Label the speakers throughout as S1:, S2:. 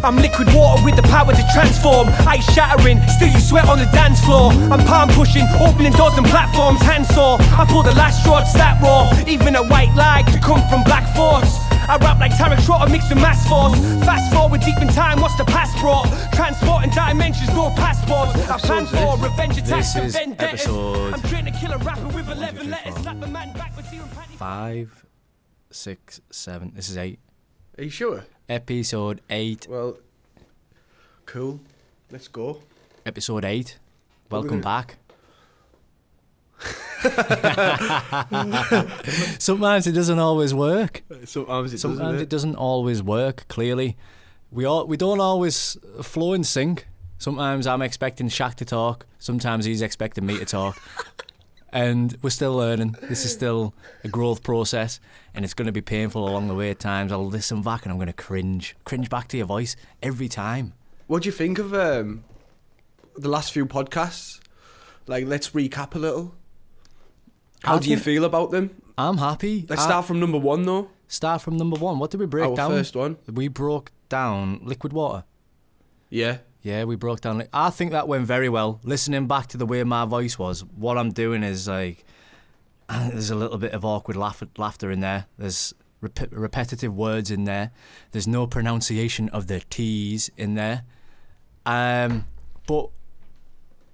S1: I'm liquid water with the power to transform. Ice shattering, still you sweat on the dance floor. I'm palm pushing, opening doors and platforms, handsaw. I pull the last straw, it's that raw. Even a white lie could come from black force. I rap like Tarek Trotter mixed with mass force. Fast forward deep in time, what's the past brought? Transporting dimensions, no passports. I plan for revenge attacks and vendettas. I'm trying to kill a rapper with 11 letters. Slap a man back with zero panties.
S2: 5, 6, 7. This is 8.
S3: Are you sure?
S2: Episode 8.
S3: Well, cool. Let's go.
S2: Episode 8. Welcome back. Sometimes it doesn't always work.
S3: Sometimes
S2: it doesn't always work. Clearly, we don't always flow in sync. Sometimes I'm expecting Shakk to talk. Sometimes he's expecting me to talk. And we're still learning. This is still a growth process, and it's going to be painful along the way at times. I'll listen back and I'm going to cringe back to your voice every time.
S3: What do you think of the last few podcasts? Like, let's recap a little. How do you feel about them?
S2: I'm happy.
S3: Let's start from number 1, though.
S2: Start from number 1. What did we break down?
S3: Our first one.
S2: We broke down liquid water.
S3: Yeah.
S2: Yeah, we broke down. I think that went very well. Listening back to the way my voice was, what I'm doing is like, there's a little bit of awkward laughter in there. There's repetitive words in there. There's no pronunciation of the T's in there. But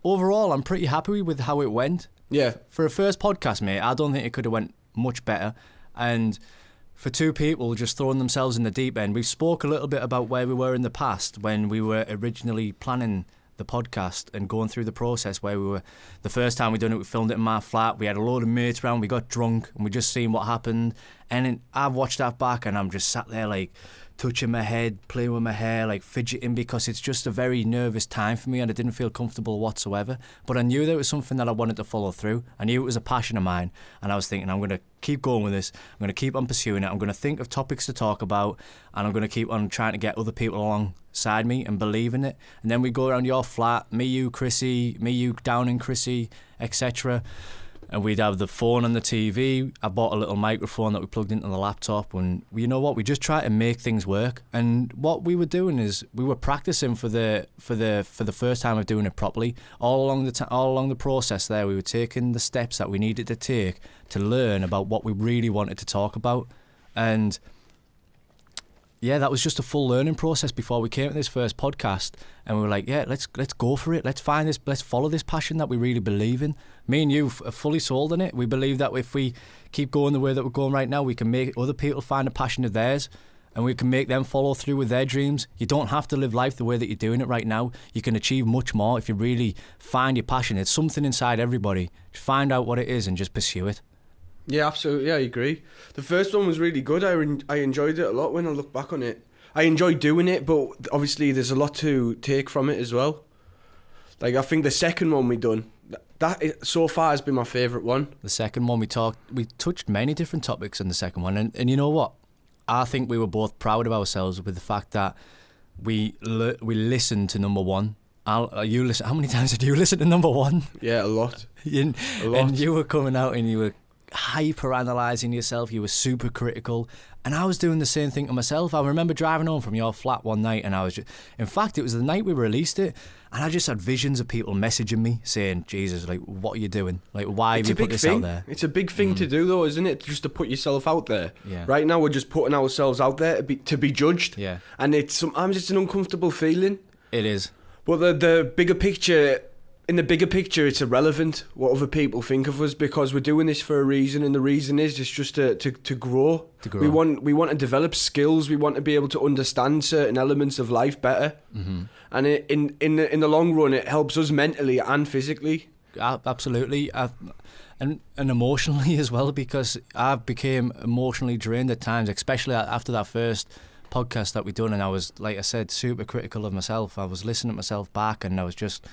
S2: overall, I'm pretty happy with how it went.
S3: Yeah.
S2: For a first podcast, mate, I don't think it could have went much better. And for two people just throwing themselves in the deep end, we spoke a little bit about where we were in the past when we were originally planning the podcast and going through the process where we were. The first time we done it, we filmed it in my flat. We had a load of mates around. We got drunk and we just seen what happened. And I've watched that back and I'm just sat there like touching my head, playing with my hair, like fidgeting, because it's just a very nervous time for me and I didn't feel comfortable whatsoever. But I knew there was something that I wanted to follow through. I knew it was a passion of mine, and I was thinking, I'm going to keep going with this. I'm going to keep on pursuing it. I'm going to think of topics to talk about, and I'm going to keep on trying to get other people alongside me and believe in it. And then we go around your flat, me, you, Chrissy, me, you, down in Chrissy, etc. And we'd have the phone on the TV. I bought a little microphone that we plugged into the laptop, and you know what? We just try to make things work. And what we were doing is we were practicing for the first time of doing it properly. All along the process there, we were taking the steps that we needed to take to learn about what we really wanted to talk about. And yeah, that was just a full learning process before we came to this first podcast, and we were like, yeah, let's go for it. Let's follow this passion that we really believe in. Me and you are fully sold on it. We believe that if we keep going the way that we're going right now, we can make other people find a passion of theirs, and we can make them follow through with their dreams. You don't have to live life the way that you're doing it right now. You can achieve much more if you really find your passion. It's something inside everybody. Just find out what it is and just pursue it.
S3: Yeah, absolutely. Yeah, I agree. The first one was really good. I enjoyed it a lot when I look back on it. I enjoyed doing it, but obviously there's a lot to take from it as well. Like, I think the second one we done, that so far has been my favourite one.
S2: The second one we touched many different topics in the second one, and you know what? I think we were both proud of ourselves with the fact that we listened to number 1. How many times did you listen to number 1?
S3: Yeah, a lot.
S2: A lot. And you were coming out and you were hyper-analysing yourself. You were super critical, and I was doing the same thing to myself. I remember driving home from your flat one night, and in fact it was the night we released it, and I just had visions of people messaging me saying, Jesus, like, what are you doing? Like, why have you put this out there?
S3: It's a big thing to do, though, isn't it? Just to put yourself out there.
S2: Yeah.
S3: Right now we're just putting ourselves out there to be judged.
S2: Yeah.
S3: And sometimes it's an uncomfortable feeling.
S2: It is.
S3: But the bigger picture, in the bigger picture, it's irrelevant what other people think of us, because we're doing this for a reason, and the reason is it's just to grow. To grow. We want to develop skills. We want to be able to understand certain elements of life better. Mm-hmm. And in the long run, it helps us mentally and physically.
S2: Absolutely, and emotionally as well, because I became emotionally drained at times, especially after that first podcast that we done, and I was, like I said, super critical of myself. I was listening to myself back, and I was just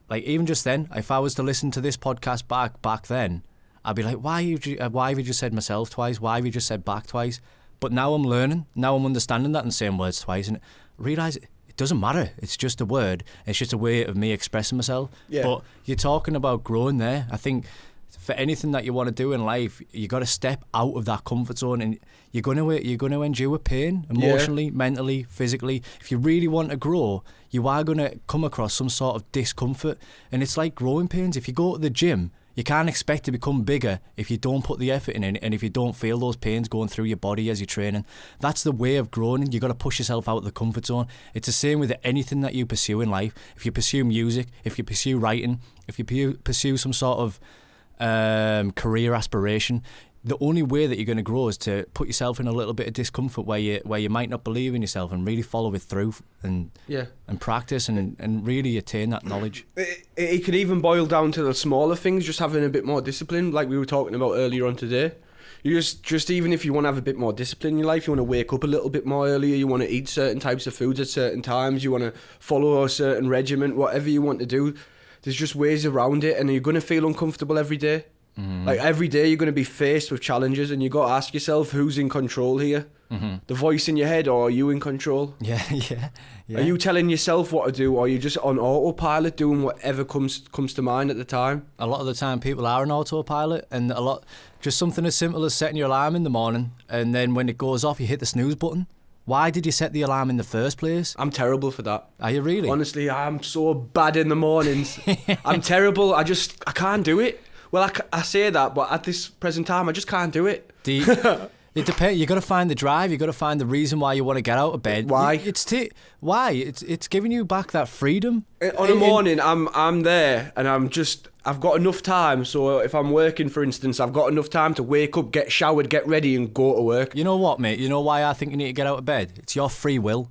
S2: like, even just then, if I was to listen to this podcast back then, I'd be like, why have you just said myself twice? Why have you just said back twice? But now I'm learning. Now I'm understanding that and saying words twice, and realise it doesn't matter. It's just a word. It's just a way of me expressing myself. Yeah. But you're talking about growing there. I think for anything that you want to do in life, you got to step out of that comfort zone, and you're gonna endure pain emotionally, mentally, physically. If you really want to grow, you are gonna come across some sort of discomfort, and it's like growing pains. If you go to the gym, you can't expect to become bigger if you don't put the effort in, and if you don't feel those pains going through your body as you're training. That's the way of growing. You got to push yourself out of the comfort zone. It's the same with anything that you pursue in life. If you pursue music, if you pursue writing, if you pursue some sort of career aspiration, the only way that you're going to grow is to put yourself in a little bit of discomfort where you might not believe in yourself, and really follow it through and practice and really attain that knowledge.
S3: It could even boil down to the smaller things, just having a bit more discipline, like we were talking about earlier on today. You just even if you want to have a bit more discipline in your life, you want to wake up a little bit more earlier, you want to eat certain types of foods at certain times, you want to follow a certain regimen, whatever you want to do, there's just ways around it, and you're going to feel uncomfortable every day. Like every day you're going to be faced with challenges, and you got to ask yourself, who's in control here? The voice in your head, or are you in control?
S2: Yeah.
S3: Are you telling yourself what to do, or are you just on autopilot doing whatever comes to mind at the time?
S2: A lot of the time people are on autopilot, and just something as simple as setting your alarm in the morning, and then when it goes off you hit the snooze button. Why did you set the alarm in the first place?
S3: I'm terrible for that.
S2: Are you really?
S3: Honestly, I'm so bad in the mornings. I'm terrible. I can't do it. Well, I say that, but at this present time, I just can't do it.
S2: It depends. You got to find the drive. You got to find the reason why you want to get out of bed.
S3: Why?
S2: Why? It's giving you back that freedom.
S3: On a morning, I'm there, and I've got enough time. So if I'm working, for instance, I've got enough time to wake up, get showered, get ready, and go to work.
S2: You know what, mate? You know why I think you need to get out of bed? It's your free will.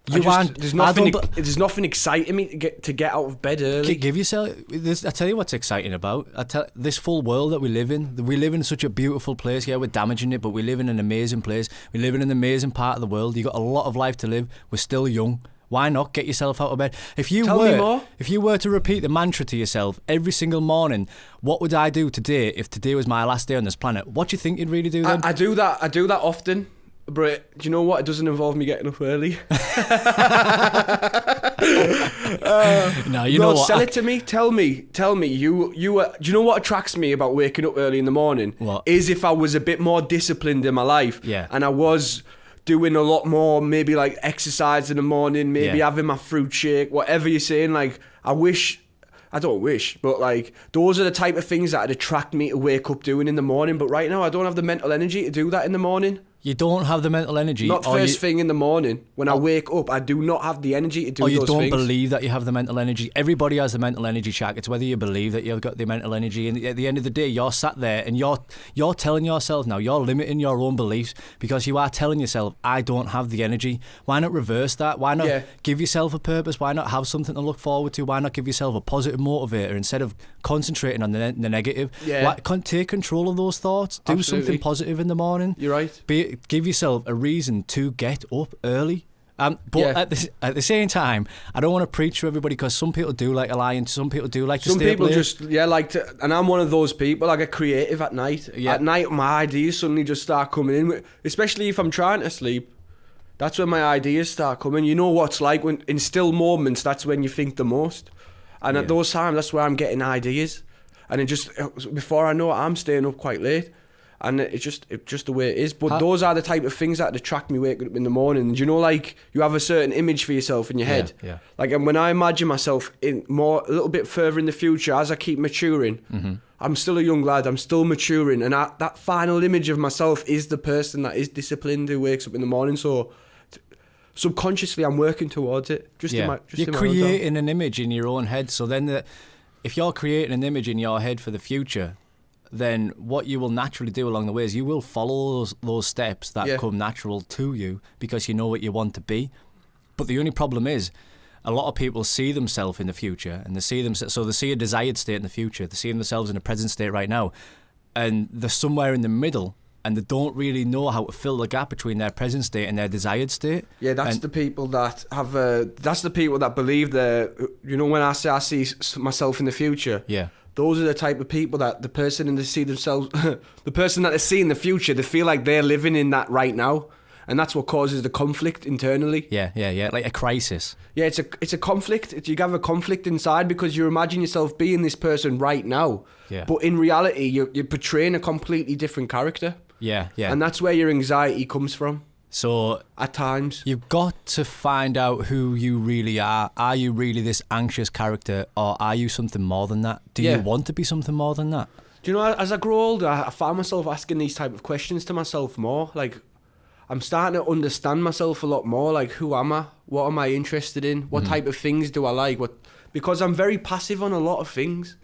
S3: There's nothing exciting me to get out of bed early.
S2: Give yourself. I tell you what's exciting about. This full world that we live in. We live in such a beautiful place. Yeah, we're damaging it, but we live in an amazing place. We live in an amazing part of the world. You got a lot of life to live. We're still young. Why not get yourself out of bed? If you were to repeat the mantra to yourself every single morning, what would I do today if today was my last day on this planet? What do you think you'd really do then?
S3: I do that often. But do you know what? It doesn't involve me getting up early.
S2: No, you know what?
S3: Sell it to me. Tell me. Do you know what attracts me about waking up early in the morning?
S2: What?
S3: Is if I was a bit more disciplined in my life.
S2: Yeah.
S3: And I was doing a lot more, maybe like exercise in the morning, maybe having my fruit shake, whatever you're saying. Like, I don't wish, but like, those are the type of things that would attract me to wake up doing in the morning. But right now, I don't have the mental energy to do that in the morning.
S2: You don't have the mental energy.
S3: Not first thing in the morning. When I wake up, I do not have the energy to do those things.
S2: Or you don't believe that you have the mental energy. Everybody has the mental energy, Shakk. It's whether you believe that you've got the mental energy. And at the end of the day, you're sat there and you're telling yourself now, you're limiting your own beliefs, because you are telling yourself, I don't have the energy. Why not reverse that? Why not give yourself a purpose? Why not have something to look forward to? Why not give yourself a positive motivator instead of concentrating on the negative?
S3: Yeah.
S2: Take control of those thoughts. Do something positive in the morning.
S3: You're right.
S2: Give yourself a reason to get up early. But at the same time, I don't want to preach to everybody, because some people do like to lie and some people do like to stay up late.
S3: Some people like to, and I'm one of those people. I get creative at night. Yeah. At night, my ideas suddenly just start coming in, especially if I'm trying to sleep. That's when my ideas start coming. You know what's like when in still moments, that's when you think the most. And at those times, that's where I'm getting ideas. And it just, before I know it, I'm staying up quite late. And it's just the way it is. But those are the type of things that attract me waking up in the morning. You know, like, you have a certain image for yourself in your head.
S2: Yeah.
S3: Like, and when I imagine myself a little bit further in the future, as I keep maturing, I'm still a young lad, I'm still maturing. And that final image of myself is the person that is disciplined, who wakes up in the morning. So subconsciously, I'm working towards it.
S2: You're creating an image in your own head. So then if you're creating an image in your head for the future, then what you will naturally do along the way is you will follow those steps that come natural to you, because you know what you want to be. But the only problem is, a lot of people see themselves in the future, and they see a desired state in the future. They see themselves in the present state right now, and they're somewhere in the middle, and they don't really know how to fill the gap between their present state and their desired state. Yeah,
S3: that's the people that have. That's the people that believe that. You know, when I say I see myself in the future.
S2: Yeah.
S3: Those are the type of people that the person that they see in the future, they feel like they're living in that right now. and that's what causes the conflict internally.
S2: Yeah, like a crisis.
S3: Yeah, it's a conflict. You have a conflict inside because you imagine yourself being this person right now, but in reality, you're portraying a completely different character.
S2: Yeah.
S3: And that's where your anxiety comes from.
S2: So
S3: at times,
S2: you've got to find out who you really are. Are you really this anxious character, or are you something more than that? Do you want to be something more than that?
S3: Do you know, as I grow older, I find myself asking these type of questions to myself more. Like, I'm starting to understand myself a lot more. Like, who am I? What am I interested in? What type of things do I like? Because I'm very passive on a lot of things.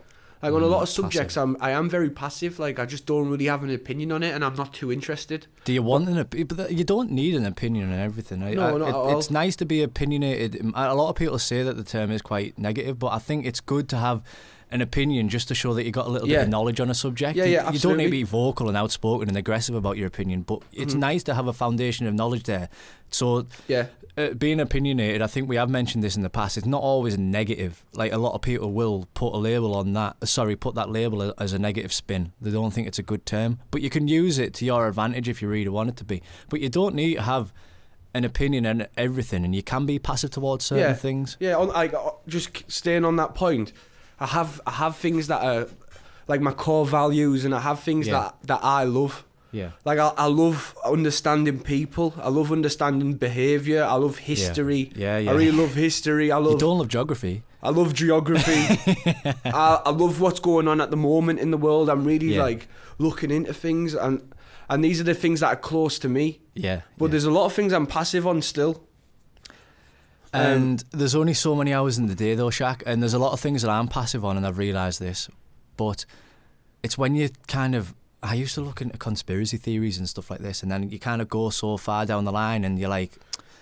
S3: Like, on a lot of subjects, I am very passive. Like, I just don't really have an opinion on it, and I'm not too interested.
S2: Do you want an opinion? But you don't need an opinion on everything.
S3: No, not at all.
S2: It's nice to be opinionated. A lot of people say that the term is quite negative, but I think it's good to have an opinion just to show that you got a little bit of knowledge on a subject.
S3: Yeah,
S2: you don't need to be vocal and outspoken and aggressive about your opinion, but it's nice to have a foundation of knowledge there. So being opinionated, I think we have mentioned this in the past, it's not always negative. Like, a lot of people will put a label on that, put that label as a negative spin. They don't think it's a good term, but you can use it to your advantage if you really want it to be. But you don't need to have an opinion on everything, and you can be passive towards certain things.
S3: Yeah, just staying on that point, I have things that are like my core values, and I have things that I love.
S2: Yeah.
S3: Like, I love understanding people. I love understanding behaviour. I love history.
S2: Yeah.
S3: I really love history.
S2: You don't love geography.
S3: I love geography. I love what's going on at the moment in the world. I'm really like looking into things, and these are the things that are close to me.
S2: Yeah.
S3: But there's a lot of things I'm passive on still.
S2: And there's only so many hours in the day though, Shakk, and there's a lot of things that I'm passive on, and I've realised this, but it's when you I used to look into conspiracy theories and stuff like this, and then you kind of go so far down the line and you're like,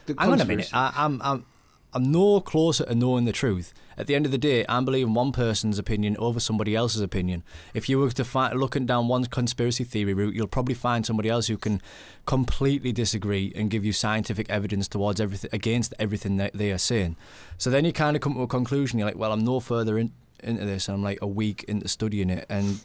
S2: hang on a minute, I'm no closer to knowing the truth. At the end of the day, I'm believing one person's opinion over somebody else's opinion. If you were to looking down one conspiracy theory route, you'll probably find somebody else who can completely disagree and give you scientific evidence against everything that they are saying. So then you kind of come to a conclusion. You're like, well, I'm no further into this, and I'm like a week into studying it, and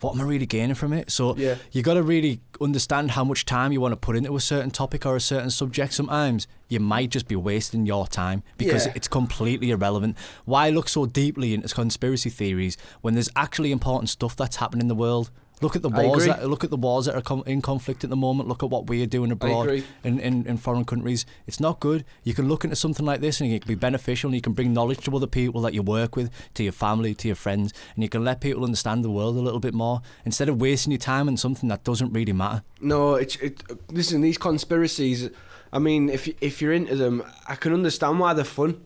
S2: what am I really gaining from it? So you got to really understand how much time you want to put into a certain topic or a certain subject. Sometimes you might just be wasting your time because it's completely irrelevant. Why look so deeply into conspiracy theories when there's actually important stuff that's happening in the world? Look at the wars. Look at the wars that are in conflict at the moment. Look at what we are doing abroad in foreign countries. It's not good. You can look into something like this, and it can be beneficial, and you can bring knowledge to other people that you work with, to your family, to your friends, and you can let people understand the world a little bit more instead of wasting your time on something that doesn't really matter.
S3: No, listen, these conspiracies, I mean, if you're into them, I can understand why they're fun.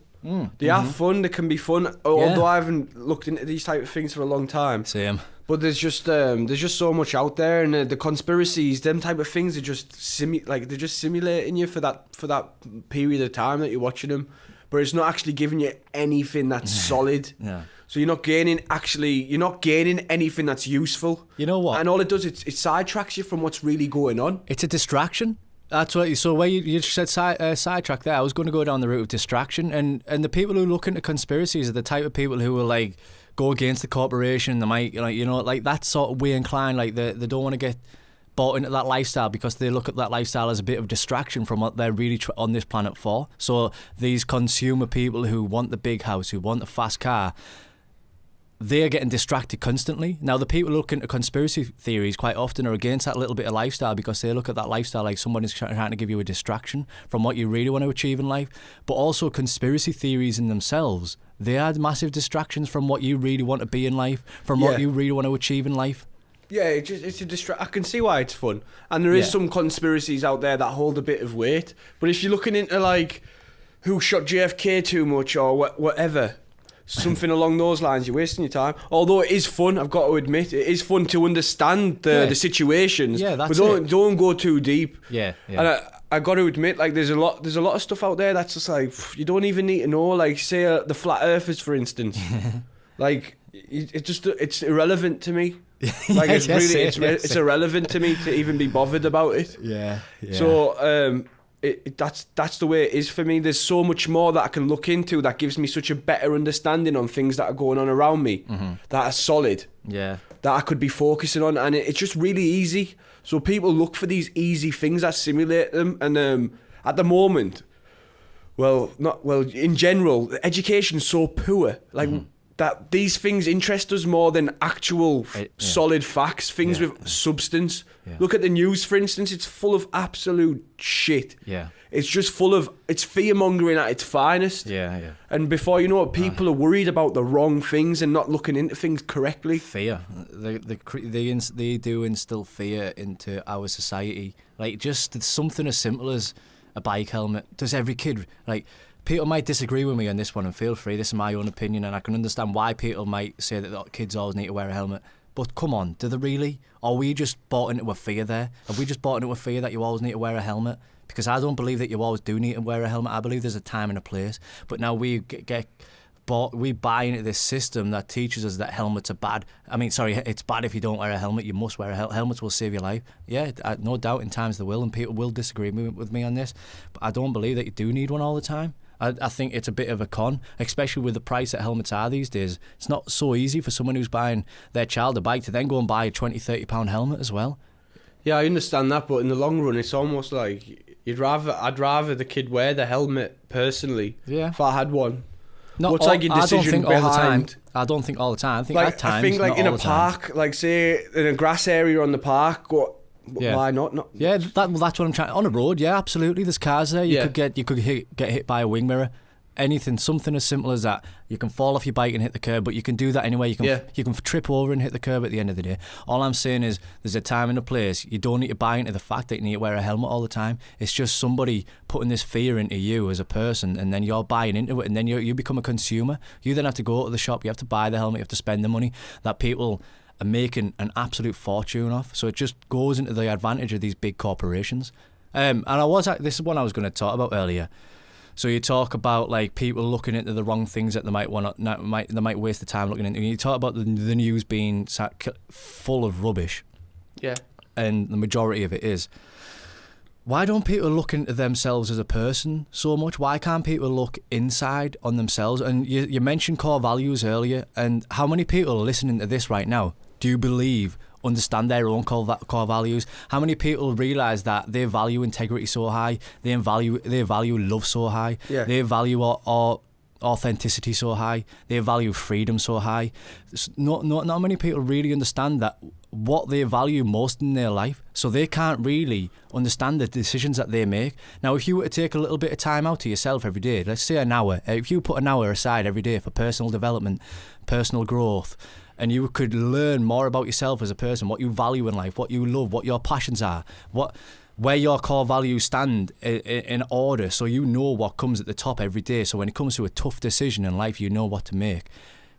S3: They are fun. They can be fun. Although I haven't looked into these type of things for a long time.
S2: Same.
S3: But there's just so much out there, and the conspiracies, them type of things, are just they're just simulating you for that period of time that you're watching them, but it's not actually giving you anything that's solid. Yeah. So you're not gaining anything that's useful.
S2: You know what?
S3: And all it does, it sidetracks you from what's really going on.
S2: It's a distraction. That's what. So where you just said sidetrack there, I was going to go down the route of distraction, and the people who look into conspiracies are the type of people who will like go against the corporation. They might like that sort of way inclined. Like they don't want to get bought into that lifestyle because they look at that lifestyle as a bit of distraction from what they're really on this planet for. So these consumer people who want the big house, who want the fast car, they're getting distracted constantly. Now, the people looking at conspiracy theories quite often are against that little bit of lifestyle because they look at that lifestyle like someone is trying to give you a distraction from what you really want to achieve in life. But also conspiracy theories in themselves, they are massive distractions from what you really want to be in life, from what you really want to achieve in life.
S3: Yeah, it's a I can see why it's fun. And there is some conspiracies out there that hold a bit of weight. But if you're looking into like who shot JFK too much or whatever, something along those lines, you're wasting your time. Although it is fun, I've got to admit, it is fun to understand the situations.
S2: Yeah, that's
S3: but don't go too deep.
S2: Yeah.
S3: And I got to admit, like there's a lot of stuff out there that's just like you don't even need to know. Like say the flat earthers, for instance. Like it's irrelevant to me. Like it's irrelevant to me to even be bothered about it.
S2: Yeah.
S3: So that's the way it is for me. There's so much more that I can look into that gives me such a better understanding on things that are going on around me that are solid.
S2: Yeah.
S3: that I could be focusing on, and it's just really easy. So people look for these easy things that simulate them, and at the moment, in general, education's so poor, like that these things interest us more than actual solid facts, things with substance. Yeah. Look at the news, for instance, it's full of absolute shit.
S2: Yeah.
S3: It's just it's fear-mongering at its finest.
S2: Yeah, yeah.
S3: And before you know it, people are worried about the wrong things and not looking into things correctly.
S2: Fear. They do instill fear into our society. Like, just something as simple as a bike helmet. Does every kid, like... People might disagree with me on this one, and feel free, this is my own opinion, and I can understand why people might say that kids always need to wear a helmet. But come on, do they really? Or we just bought into a fear there? Have we just bought into a fear that you always need to wear a helmet? Because I don't believe that you always do need to wear a helmet. I believe there's a time and a place. But now we buy into this system that teaches us that helmets are bad. I mean, sorry, it's bad if you don't wear a helmet. You must wear a helmet. Helmets will save your life. Yeah, no doubt in times they will, and people will disagree with me on this. But I don't believe that you do need one all the time. I think it's a bit of a con, especially with the price that helmets are these days. It's not so easy for someone who's buying their child a bike to then go and buy a £20, £30 helmet as well.
S3: Yeah, I understand that, but in the long run, it's almost like I'd rather the kid wear the helmet personally.
S2: Yeah.
S3: If I had one.
S2: Not
S3: what's like your decision behind?
S2: I don't think all the time. I think
S3: like,
S2: at times.
S3: I think like in a park, like say in a grass area on the park, why not?
S2: Yeah, that's what I'm trying. On a road, yeah, absolutely. There's cars there. You could get hit by a wing mirror. Anything, something as simple as that. You can fall off your bike and hit the curb, but you can do that anyway. You can trip over and hit the curb at the end of the day. All I'm saying is there's a time and a place. You don't need to buy into the fact that you need to wear a helmet all the time. It's just somebody putting this fear into you as a person, and then you're buying into it, and then you become a consumer. You then have to go to the shop, you have to buy the helmet, you have to spend the money that people are making an absolute fortune off. So it just goes into the advantage of these big corporations. And this is one I was going to talk about earlier. So you talk about like people looking into the wrong things that they might waste the time looking into. You talk about the news being full of rubbish.
S3: Yeah.
S2: And the majority of it is. Why don't people look into themselves as a person so much? Why can't people look inside on themselves? And you mentioned core values earlier, and how many people are listening to this right now do you believe understand their own core values? How many people realise that they value integrity so high, they value love so high, they value authenticity so high, they value freedom so high? Not many people really understand that what they value most in their life, so they can't really understand the decisions that they make. Now, if you were to take a little bit of time out to yourself every day, let's say an hour, if you put an hour aside every day for personal development, personal growth, and you could learn more about yourself as a person, what you value in life, what you love, what your passions are, where your core values stand in order, so you know what comes at the top every day. So when it comes to a tough decision in life, you know what to make.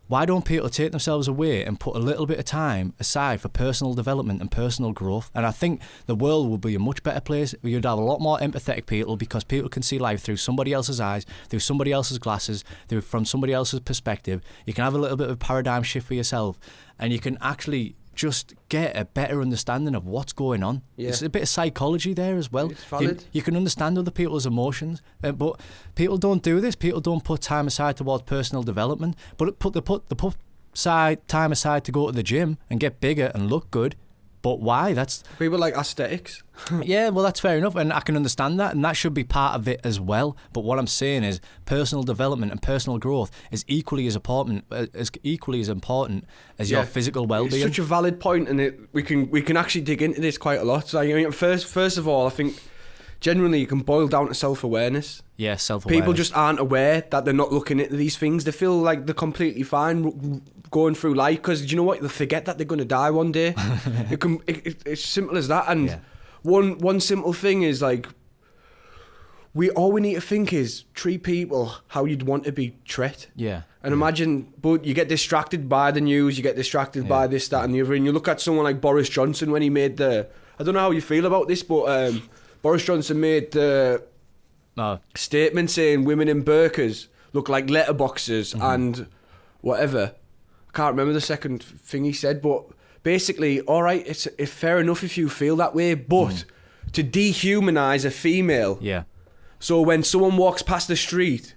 S2: Why don't people take themselves away and put a little bit of time aside for personal development and personal growth? And I think the world would be a much better place. You'd have a lot more empathetic people, because people can see life through somebody else's eyes, through somebody else's glasses, from somebody else's perspective. You can have a little bit of a paradigm shift for yourself, and you can actually just get a better understanding of what's going on. Yeah. It's a bit of psychology there as well.
S3: It's valid.
S2: You can understand other people's emotions, but people don't do this. People don't put time aside towards personal development, but they put time aside to go to the gym and get bigger and look good. But why? That's
S3: people like aesthetics.
S2: Yeah, well, that's fair enough, and I can understand that, and that should be part of it as well. But what I'm saying is, personal development and personal growth is equally as important as your physical well-being.
S3: It's such a valid point, and we can actually dig into this quite a lot. So, I mean, first of all, I think generally you can boil down to self-awareness.
S2: Yeah, self-awareness.
S3: People just aren't aware that they're not looking into these things. They feel like they're completely fine going through life, because you know what, they forget that they're going to die one day. It's simple as that. And one simple thing is like, all we need to think is treat people how you'd want to be treated.
S2: Yeah.
S3: And imagine, but you get distracted by the news, you get distracted by this, that, and the other, and you look at someone like Boris Johnson when he made I don't know how you feel about this, but Boris Johnson made the statement saying women in burqas look like letterboxes and whatever. I can't remember the second thing he said, but basically, all right, it's fair enough if you feel that way, but to dehumanise a female.
S2: Yeah.
S3: So when someone walks past the street,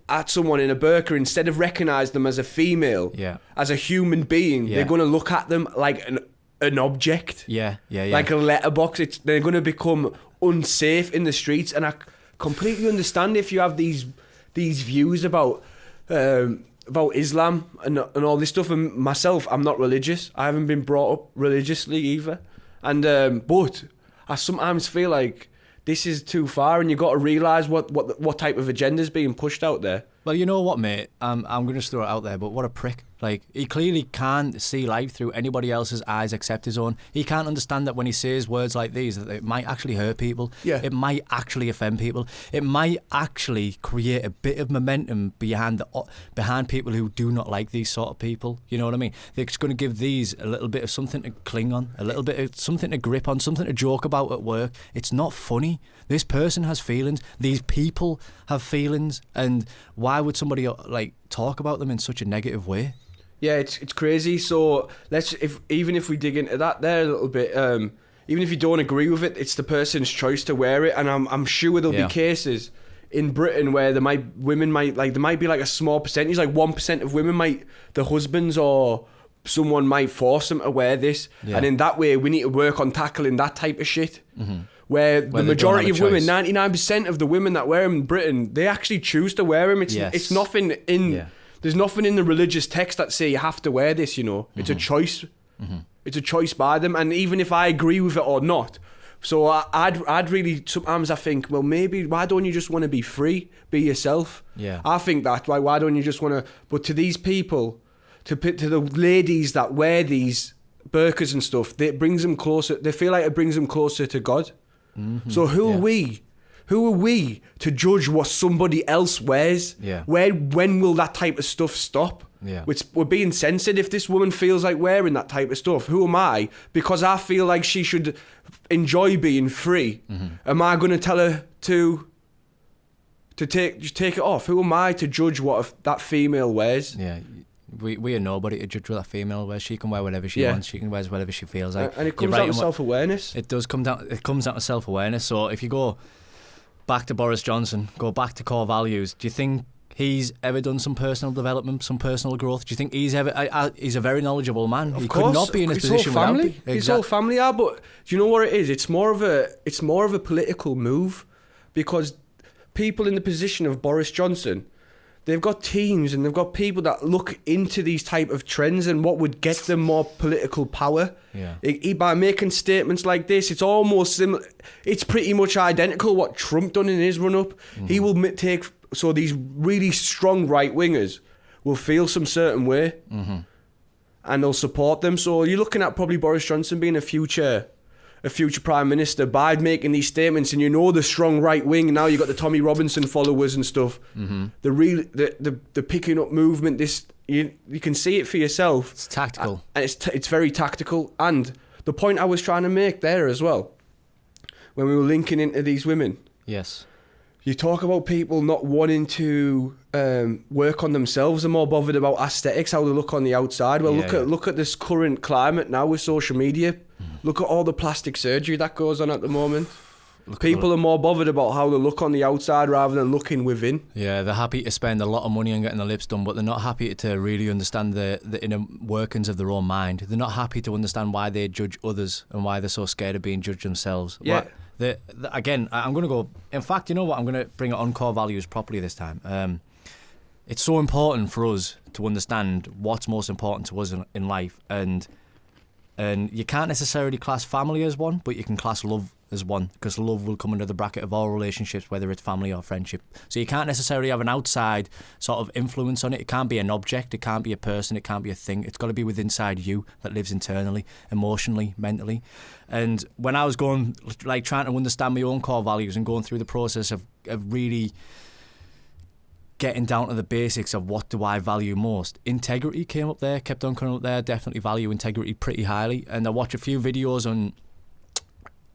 S3: at someone in a burqa, instead of recognise them as a female, as a human being, they're going to look at them like an object. Like a letterbox. They're going to become unsafe in the streets. And I completely understand if you have these views about Islam and all this stuff. And myself, I'm not religious. I haven't been brought up religiously either. And but I sometimes feel like this is too far, and you got to realise what type of agenda is being pushed out there.
S2: Well, you know what, mate? I'm going to just throw it out there, but what a prick. Like, he clearly can't see life through anybody else's eyes except his own. He can't understand that when he says words like these, that it might actually hurt people.
S3: Yeah.
S2: It might actually offend people. It might actually create a bit of momentum behind people who do not like these sort of people. You know what I mean? They're just going to give these a little bit of something to cling on, a little bit of something to grip on, something to joke about at work. It's not funny. This person has feelings. These people have feelings. And why would somebody like talk about them in such a negative way?
S3: Yeah, it's crazy. So even if we dig into that there a little bit, even if you don't agree with it, it's the person's choice to wear it. And I'm sure there'll be cases in Britain where there might be like a small percentage, like 1% of women the husbands or someone might force them to wear this. Yeah. And in that way, we need to work on tackling that type of shit. Mm-hmm. Where the majority of women, 99% of the women that wear them in Britain, they actually choose to wear them. It's nothing in... Yeah. There's nothing in the religious text that say you have to wear this, you know. It's a choice. Mm-hmm. It's a choice by them. And even if I agree with it or not, so I'd really, sometimes I think, well, maybe, why don't you just want to be free? Be yourself?
S2: Yeah.
S3: I think that, why don't you just want to, but to these people, to the ladies that wear these burqas and stuff, it brings them closer, they feel like it brings them closer to God. Mm-hmm. So who are we? Who are we to judge what somebody else wears?
S2: Yeah.
S3: When will that type of stuff stop?
S2: Yeah.
S3: We're being censored. If this woman feels like wearing that type of stuff, who am I? Because I feel like she should enjoy being free. Mm-hmm. Am I going to tell her to take it off? Who am I to judge what that female wears?
S2: Yeah. We are nobody to judge what that female wears. She can wear whatever she wants. She can wear whatever she feels like.
S3: And it comes down to self-awareness.
S2: It does come down. It comes down to self-awareness. So if you go back to Boris Johnson, go back to core values, do you think he's ever done some personal development, some personal growth? Do you think he's ever... he's a very knowledgeable man.
S3: Of
S2: he
S3: course.
S2: Could not be in his position without it.
S3: His whole family are, but do you know what it is? It's more of a political move, because people in the position of Boris Johnson, they've got teams and they've got people that look into these type of trends and what would get them more political power.
S2: Yeah.
S3: By making statements like this, it's almost similar. It's pretty much identical what Trump done in his run-up. Mm-hmm. He will take... So these really strong right-wingers will feel some certain way, mm-hmm. and they'll support them. So you're looking at probably Boris Johnson being a future Prime Minister by making these statements, and you know the strong right wing. Now you've got the Tommy Robinson followers and stuff. Mm-hmm. The picking up movement. This you can see it for yourself.
S2: It's tactical,
S3: and it's very tactical. And the point I was trying to make there as well, when we were linking into these women.
S2: Yes.
S3: You talk about people not wanting to work on themselves. They're more bothered about aesthetics, how they look on the outside. Well, look at this current climate now with social media. Look at all the plastic surgery that goes on at the moment. People are more bothered about how they look on the outside rather than looking within.
S2: Yeah, they're happy to spend a lot of money on getting their lips done, but they're not happy to really understand the inner workings of their own mind. They're not happy to understand why they judge others and why they're so scared of being judged themselves.
S3: Yeah.
S2: Again, I'm going to go... In fact, you know what? I'm going to bring it on core values properly this time. It's so important for us to understand what's most important to us in life. And you can't necessarily class family as one, but you can class love as one, because love will come under the bracket of all relationships, whether it's family or friendship. So you can't necessarily have an outside sort of influence on it. It can't be an object, it can't be a person, it can't be a thing. It's got to be within inside you that lives internally, emotionally, mentally. And when I was trying to understand my own core values and going through the process of really getting down to the basics of what do I value most, integrity came up there, kept on coming up there. Definitely value integrity pretty highly. And I watch a few videos on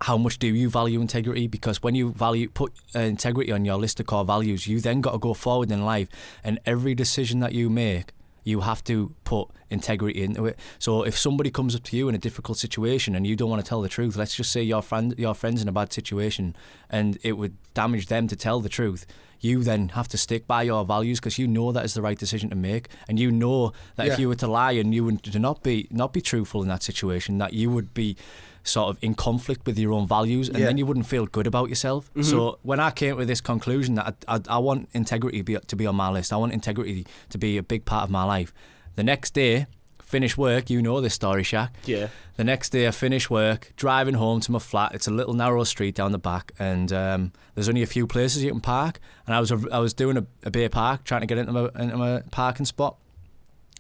S2: how much do you value integrity, because when you put integrity on your list of core values, you then got to go forward in life, and every decision that you make You have to put integrity into it. So if somebody comes up to you in a difficult situation and you don't want to tell the truth, let's just say your friend's in a bad situation and it would damage them to tell the truth, you then have to stick by your values because you know that is the right decision to make, and you know that if you were to lie and you were to not be truthful in that situation, that you would be sort of in conflict with your own values, and then you wouldn't feel good about yourself. So when I came to this conclusion that I want integrity to be on my list, I want integrity to be a big part of my life. The next day, finish work, you know this story, Shakk.
S3: Yeah.
S2: The next day I finish work, driving home to my flat. It's a little narrow street down the back, and there's only a few places you can park. And I was doing a Bay Park, trying to get into my parking spot.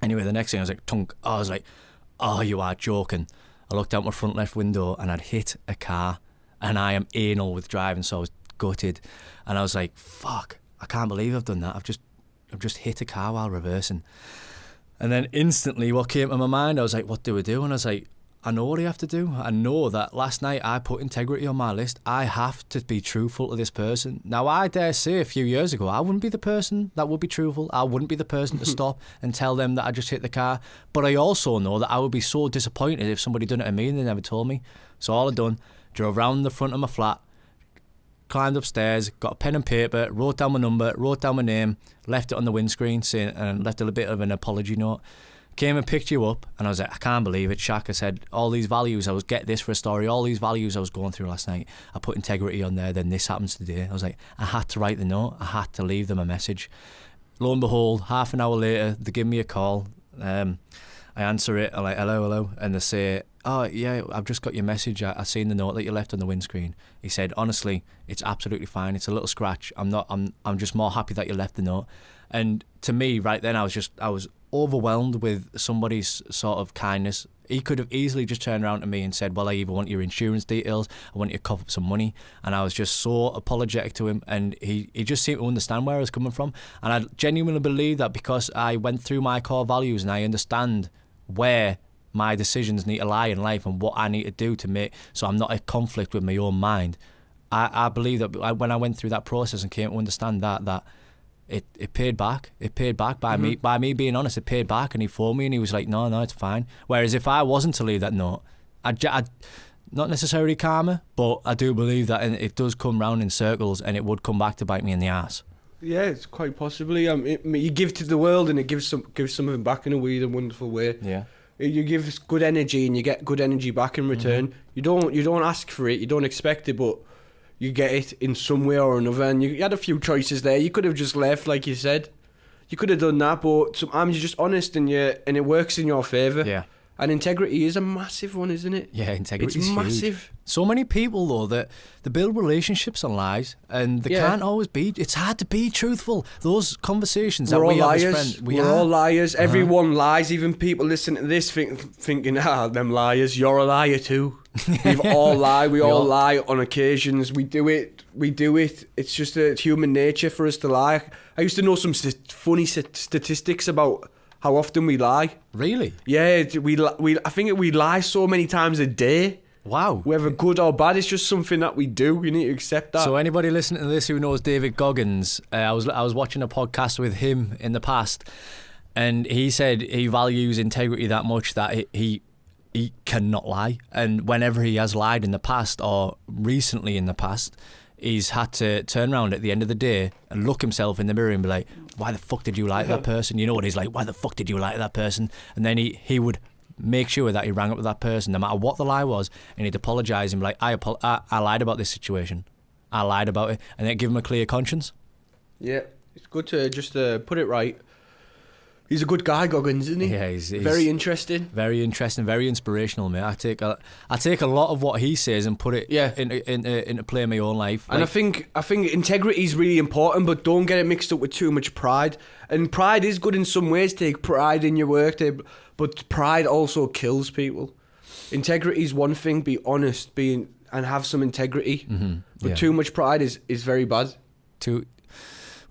S2: Anyway, the next thing I was like, tunk. I was like, oh, you are joking. I looked out my front left window and I'd hit a car, and I am anal with driving, so I was gutted. And I was like, fuck, I can't believe I've done that. I've just hit a car while reversing. And then instantly what came to my mind, I was like, what do I do? And I was like, I know what I have to do. I know that last night I put integrity on my list. I have to be truthful to this person. Now, I dare say a few years ago, I wouldn't be the person that would be truthful. I wouldn't be the person to stop and tell them that I just hit the car. But I also know that I would be so disappointed if somebody done it to me and they never told me. So all I done, drove round the front of my flat, climbed upstairs, got a pen and paper, wrote down my number, wrote down my name, left it on the windscreen, and left a little bit of an apology note. Came and picked you up, and I was like, I can't believe it, Shakk. I said, all these values, get this for a story, all these values I was going through last night, I put integrity on there, then this happens today. I was like, I had to write the note, I had to leave them a message. Lo and behold, half an hour later, they give me a call. I answer it, I'm like, hello, and they say, oh yeah, I've just got your message, I seen the note that you left on the windscreen. He said, honestly, it's absolutely fine, it's a little scratch, I'm just more happy that you left the note. And to me, right then, I was overwhelmed with somebody's sort of kindness. He could have easily just turned around to me and said, well, I either want your insurance details, I want you to cough up some money. And I was just so apologetic to him, and he just seemed to understand where I was coming from. And I genuinely believe that because I went through my core values and I understand where my decisions need to lie in life and what I need to do to make so I'm not in conflict with my own mind. I believe that when I went through that process and came to understand that it paid back. It paid back by me being honest. It paid back, and he phoned me and he was like, no, it's fine. Whereas if I wasn't to leave that note, I'd not necessarily karma, but I do believe that it does come round in circles, and it would come back to bite me in the ass.
S3: Yeah, it's quite possibly. You give to the world, and it gives something back in a weird and wonderful way.
S2: Yeah.
S3: You give good energy, and you get good energy back in return. You don't ask for it, you don't expect it, but you get it in some way or another. And you had a few choices there. You could have just left, like you said. You could have done that, but sometimes you're just honest, and it works in your favour.
S2: Yeah.
S3: And integrity is a massive one, isn't it?
S2: Yeah, integrity is
S3: massive.
S2: Huge. So many people, though, that they build relationships on lies, and they can't always be. It's hard to be truthful. Those conversations that we have as friends.
S3: We're all liars. Everyone lies. Even people listening to this thinking, them liars. You're a liar too. We all lie. We all lie on occasions. We do it. It's just a human nature for us to lie. I used to know some funny statistics about how often we lie.
S2: Really?
S3: Yeah, I think we lie so many times a day.
S2: Wow.
S3: Whether good or bad, it's just something that we do. You need to accept that.
S2: So anybody listening to this who knows David Goggins, I was watching a podcast with him in the past, and he said he values integrity that much that he cannot lie. And whenever he has lied in the past or recently in the past, he's had to turn around at the end of the day and look himself in the mirror and be like, why the fuck did you lie to that person? You know what he's like, why the fuck did you lie to that person? And then he would make sure that he rang up with that person no matter what the lie was, and he'd apologise and be like, I lied about this situation, I lied about it, and then give him a clear conscience.
S3: Yeah, it's good to just put it right. He's a good guy, Goggins, isn't he?
S2: Yeah, he's
S3: very interesting.
S2: Very interesting, very inspirational, mate. I take a lot of what he says and put it into play in my own life.
S3: And I think integrity is really important, but don't get it mixed up with too much pride. And pride is good in some ways. Take pride in your work, but pride also kills people. Integrity is one thing. Be honest, and have some integrity. But too much pride is very bad.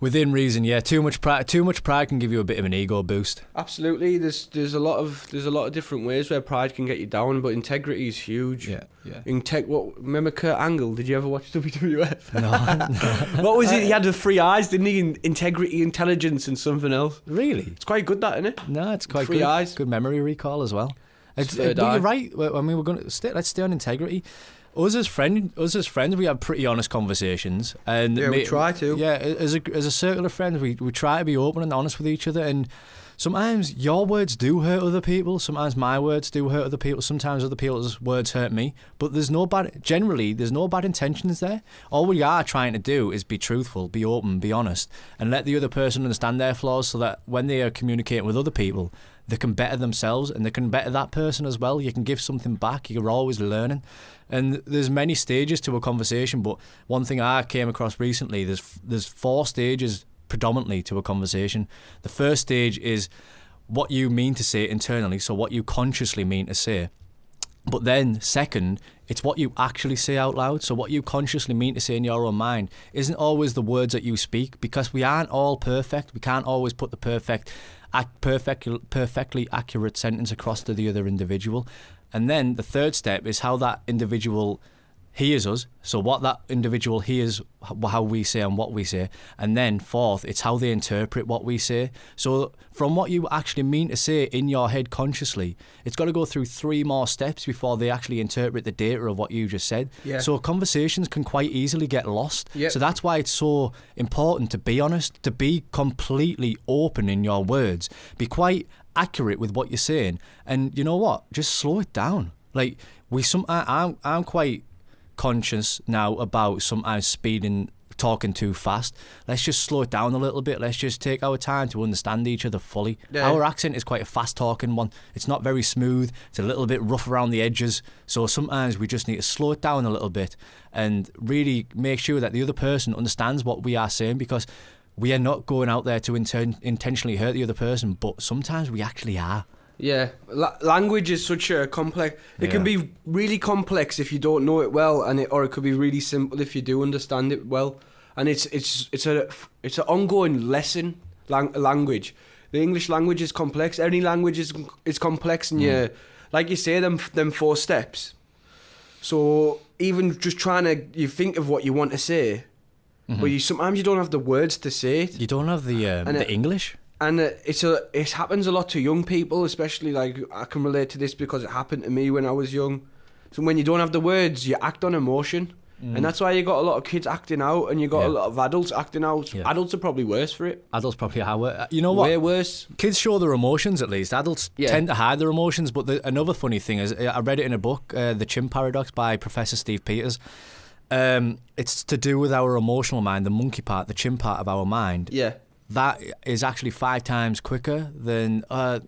S2: Within reason, yeah. Too much pride can give you a bit of an ego boost.
S3: Absolutely. There's a lot of different ways where pride can get you down, but integrity is huge.
S2: Yeah.
S3: Remember Kurt Angle? Did you ever watch WWF?
S2: No.
S3: What was it? He had the three eyes, didn't he? Integrity, intelligence, and something else.
S2: Really?
S3: It's quite good, that, isn't it?
S2: No, it's quite
S3: Three
S2: good.
S3: eyes.
S2: Good memory recall as well.
S3: Third
S2: You're
S3: eye.
S2: right. I mean, let's stay on integrity. Us as friends, we have pretty honest conversations, and
S3: Yeah, we try to.
S2: Yeah, as a circle of friends, we try to be open and honest with each other. And sometimes your words do hurt other people. Sometimes my words do hurt other people. Sometimes other people's words hurt me. But there's no bad intentions there. All we are trying to do is be truthful, be open, be honest, and let the other person understand their flaws, so that when they are communicating with other people, they can better themselves and they can better that person as well. You can give something back. You're always learning. And there's many stages to a conversation, but one thing I came across recently, there's 4 stages predominantly to a conversation. The first stage is what you mean to say internally, so what you consciously mean to say. But then second, it's what you actually say out loud. So what you consciously mean to say in your own mind isn't always the words that you speak, because we aren't all perfect. We can't always put the perfectly accurate sentence across to the other individual. And then the third step is how that individual hears us. So what that individual hears, how we say and what we say. And then fourth, it's how they interpret what we say. So from what you actually mean to say in your head consciously, it's got to go through 3 more steps before they actually interpret the data of what you just said.
S3: Yeah.
S2: So conversations can quite easily get lost.
S3: Yep.
S2: So that's why it's so important to be honest, to be completely open in your words, be quite accurate with what you're saying. And you know what? Just slow it down. Like I'm quite conscious now about sometimes speeding, talking too fast. Let's just slow it down a little bit. Let's just take our time to understand each other fully.
S3: Yeah.
S2: Our accent is quite a fast talking one. It's not very smooth. It's a little bit rough around the edges. So sometimes we just need to slow it down a little bit and really make sure that the other person understands what we are saying, because we are not going out there to intentionally hurt the other person, but sometimes we actually are.
S3: Yeah, language is such a complex. It can be really complex if you don't know it well, or it could be really simple if you do understand it well. And it's an ongoing lesson. Language, the English language is complex. Any language is complex, and you, like you say, them 4 steps. So even just you think of what you want to say, but sometimes you don't have the words to say it.
S2: You don't have the English.
S3: And it happens a lot to young people, especially. Like, I can relate to this because it happened to me when I was young. So when you don't have the words, you act on emotion. And that's why you got a lot of kids acting out, and you got a lot of adults acting out. Yeah. Adults are probably worse for it.
S2: Adults probably are. You know what?
S3: Way worse.
S2: Kids show their emotions, at least. Adults tend to hide their emotions. But another funny thing is, I read it in a book, The Chimp Paradox by Professor Steve Peters. It's to do with our emotional mind, the monkey part, the chimp part of our mind.
S3: Yeah.
S2: That is actually 5 times quicker than the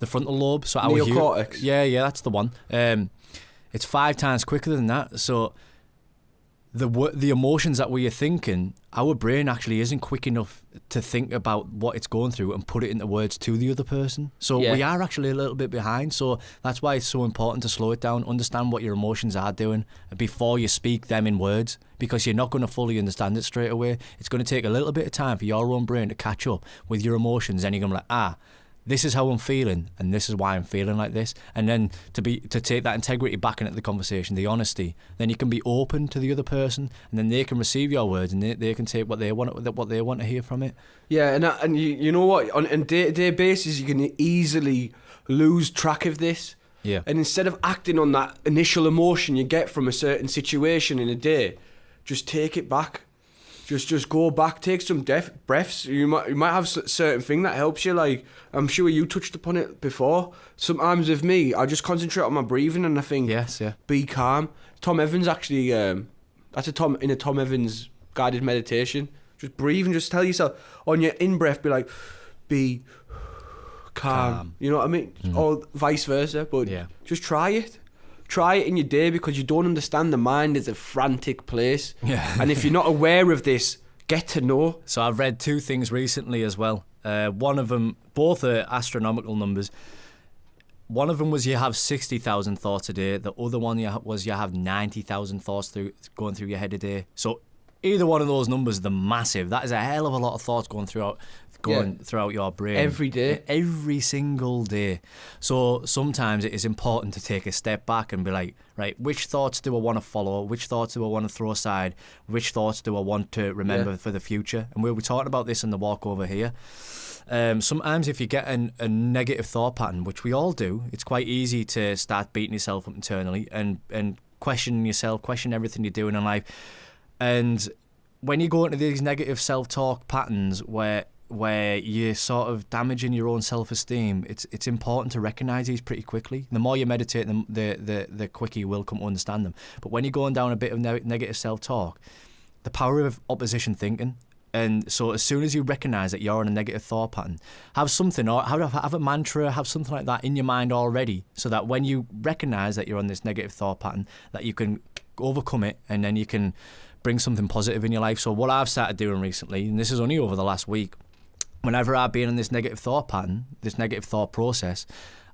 S2: frontal lobe. So our
S3: neocortex.
S2: Yeah, that's the one. It's 5 times quicker than that. So the emotions that we are thinking, our brain actually isn't quick enough to think about what it's going through and put it into words to the other person. So we are actually a little bit behind. So that's why it's so important to slow it down, understand what your emotions are doing before you speak them in words, because you're not going to fully understand it straight away. It's going to take a little bit of time for your own brain to catch up with your emotions, and you're going to be like, this is how I'm feeling, and this is why I'm feeling like this. And then to take that integrity back into the conversation, the honesty, then you can be open to the other person, and then they can receive your words, and they can take what they want to hear from it.
S3: Yeah, and you know what? On a day-to-day basis, you can easily lose track of this.
S2: Yeah.
S3: And instead of acting on that initial emotion you get from a certain situation in a day, just take it back. Just go back, take some breaths. You might have a certain thing that helps you. Like, I'm sure you touched upon it before. Sometimes with me, I just concentrate on my breathing, and I think, be calm. Tom Evans actually, that's a Tom Evans guided meditation. Just breathe and just tell yourself on your in breath, be like, be calm. You know what I mean? Or vice versa. But just try it. Try it in your day, because you don't understand the mind is a frantic place. Yeah. And if you're not aware of this, get to know.
S2: So I've read 2 things recently as well. One of them, both are astronomical numbers. One of them was you have 60,000 thoughts a day. The other one was you have 90,000 thoughts going through your head a day. So either one of those numbers, they're massive. That is a hell of a lot of thoughts going throughout your brain
S3: every day,
S2: every single day. So sometimes it is important to take a step back and be like, right, which thoughts do I want to follow, which thoughts do I want to throw aside, which thoughts do I want to remember for the future. And we'll be talking about this in the walk over here. Sometimes if you get a negative thought pattern, which we all do, it's quite easy to start beating yourself up internally and questioning yourself, question everything you're doing in life. And when you go into these negative self-talk patterns where you're sort of damaging your own self-esteem, it's important to recognise these pretty quickly. The more you meditate, the quicker you will come to understand them. But when you're going down a bit of negative self-talk, the power of opposition thinking. And so as soon as you recognise that you're in a negative thought pattern, have something, or have a mantra, have something like that in your mind already, so that when you recognise that you're on this negative thought pattern, that you can overcome it, and then you can bring something positive in your life. So what I've started doing recently, and this is only over the last week, whenever I've been in this negative thought pattern, this negative thought process,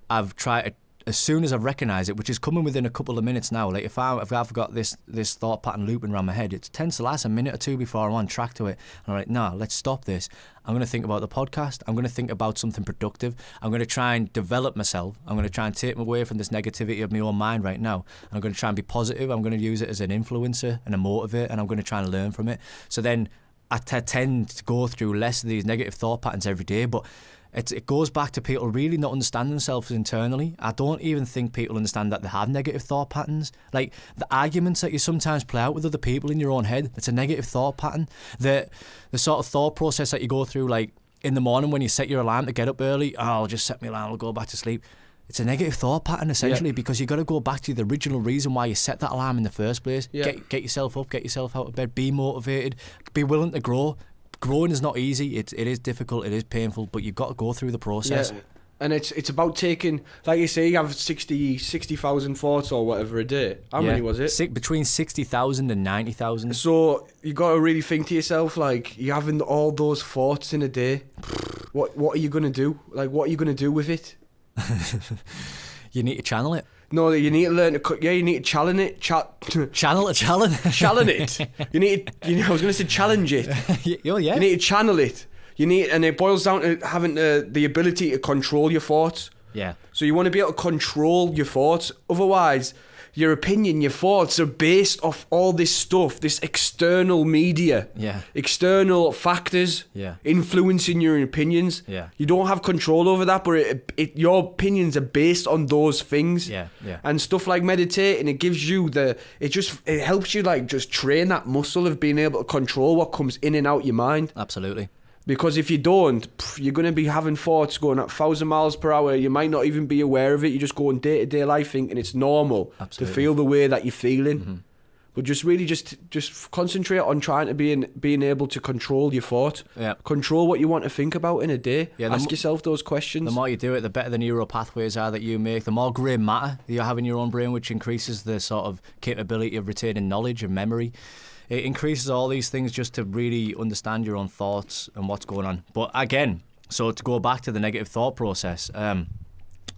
S2: I've tried to, as soon as I've recognised it, which is coming within a couple of minutes now, like if I've got this thought pattern looping around my head, it tends to last a minute or two before I'm on track to it. And I'm like, nah, let's stop this. I'm going to think about the podcast. I'm going to think about something productive. I'm going to try and develop myself. I'm going to try and take me away from this negativity of my own mind right now. I'm going to try and be positive. I'm going to use it as an influencer and a motivator, and I'm going to try and learn from it. So then I tend to go through less of these negative thought patterns every day, but it goes back to people really not understanding themselves internally. I don't even think people understand that they have negative thought patterns. Like the arguments that you sometimes play out with other people in your own head, it's a negative thought pattern. The sort of thought process that you go through, like in the morning when you set your alarm to get up early, I'll just set my alarm, I'll go back to sleep. It's a negative thought pattern essentially, because you've got to go back to the original reason why you set that alarm in the first place. Get yourself up, get yourself out of bed, be motivated, be willing to grow. Growing is not easy. It is difficult. It is painful, but you've got to go through the process.
S3: Yeah. And it's about taking, like you say, you have 60,000 thoughts or whatever a day. How many was it?
S2: Between 60,000 and 90,000.
S3: So you got to really think to yourself, like, you're having all those thoughts in a day. What are you going to do? Like, what are you going to do with it?
S2: You need to channel it.
S3: No, you need to learn to. You need to challenge it.
S2: Channel it.
S3: Challenge it. You need. I was going to say challenge it.
S2: Oh yeah.
S3: You need to channel it. And it boils down to having the ability to control your thoughts.
S2: Yeah.
S3: So you want to be able to control your thoughts. Otherwise, your opinion, your thoughts are based off all this stuff, this external media, external factors, influencing your opinions.
S2: Yeah.
S3: You don't have control over that, but your opinions are based on those things.
S2: Yeah.
S3: And stuff like meditating, it gives you it helps you like just train that muscle of being able to control what comes in and out your mind.
S2: Absolutely.
S3: Because if you don't, you're going to be having thoughts going at 1,000 miles per hour. You might not even be aware of it. You're just going day-to-day life thinking it's normal to feel the way that you're feeling. Mm-hmm. But just really just concentrate on trying to being able to control your thought. Yeah. Control what you want to think about in a day. Yeah, ask yourself those questions.
S2: The more you do it, the better the neural pathways are that you make. The more grey matter you have in your own brain, which increases the sort of capability of retaining knowledge and memory. It increases all these things just to really understand your own thoughts and what's going on. But again, so to go back to the negative thought process,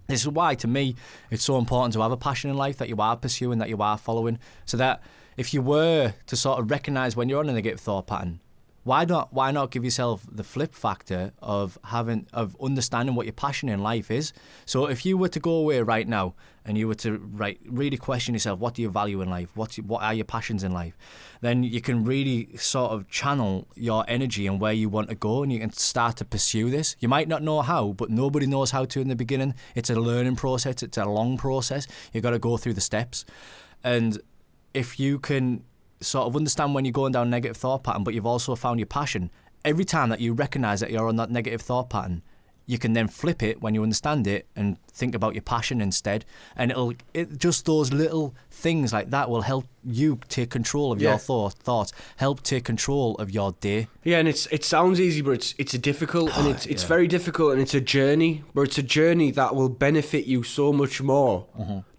S2: this is why, to me, it's so important to have a passion in life that you are pursuing, that you are following, so that if you were to sort of recognise when you're on a negative thought pattern, why not give yourself the flip factor of understanding what your passion in life is? So if you were to go away right now and you were to really question yourself, what do you value in life? What are your passions in life? Then you can really sort of channel your energy and where you want to go, and you can start to pursue this. You might not know how, but nobody knows how to in the beginning. It's a learning process. It's a long process. You've got to go through the steps. And if you can sort of understand when you're going down a negative thought pattern, but you've also found your passion, every time that you recognise that you're on that negative thought pattern, you can then flip it when you understand it and think about your passion instead. And just those little things like that will help you take control of your thoughts, help take control of your day. Yeah,
S3: and it sounds easy, but it's difficult, and it's very difficult, and it's a journey, but it's a journey that will benefit you so much more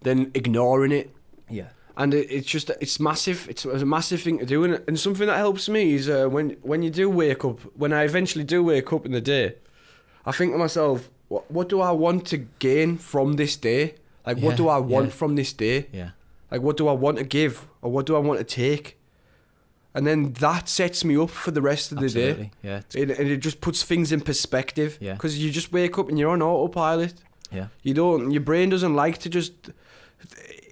S3: than ignoring it.
S2: Yeah.
S3: And it's massive. It's a massive thing to do, and something that helps me is when you do wake up. When I eventually do wake up in the day, I think to myself, what do I want to gain from this day? Like, what do I want from this day?
S2: Yeah.
S3: Like, what do I want to give, or what do I want to take? And then that sets me up for the rest of the day.
S2: Yeah.
S3: And it just puts things in perspective.
S2: Yeah.
S3: Because you just wake up and you're on autopilot.
S2: Yeah.
S3: Your brain doesn't like to just...